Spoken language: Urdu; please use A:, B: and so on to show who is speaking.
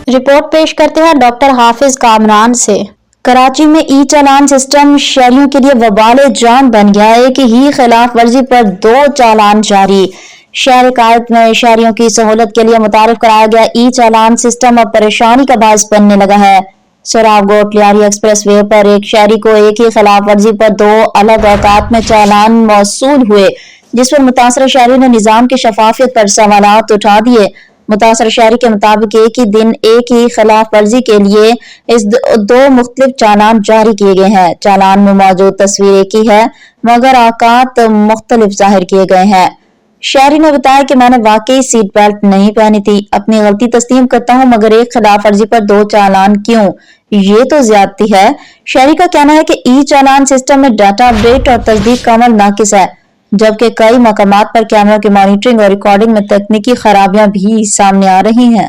A: رپورٹ پیش کرتے ہیں ڈاکٹر حافظ کامران سے۔ کراچی میں ای چالان سسٹم شہریوں کے لیے وبال جان بن گیا ہے۔ ایک ہی خلاف ورزی پر 2 چالان جاری۔ شہر قائد میں شہریوں کی سہولت کے لیے متعارف کرایا گیا ای چالان سسٹم اب پریشانی کا باعث بننے لگا ہے۔ سوراب گوٹ لیاری ایکسپریس وے پر ایک شہری کو ایک ہی خلاف ورزی پر 2 الگ اوقات میں چالان موصول ہوئے، جس پر متاثرہ شہری نے نظام کی شفافیت پر سوالات اٹھا دیے۔ متاثرہ شہری کے مطابق ایک ہی دن ایک ہی خلاف ورزی کے لیے اس 2 مختلف چالان جاری کیے گئے ہیں۔ چالان میں موجود تصویر ایک ہی ہے مگر اوقات مختلف ظاہر کیے گئے ہیں۔ شہری نے بتایا کہ میں نے واقعی سیٹ بیلٹ نہیں پہنی تھی، اپنی غلطی تسلیم کرتا ہوں مگر ایک خلاف ورزی پر 2 چالان کیوں؟ یہ تو زیادتی ہے۔ شہری کا کہنا ہے کہ ای چالان سسٹم میں ڈیٹا اپڈیٹ اور تصدیق کا عمل ناقص ہے، جبکہ کئی مقامات پر کیمروں کی مانیٹرنگ اور ریکارڈنگ میں تکنیکی خرابیاں بھی سامنے آ رہی ہیں۔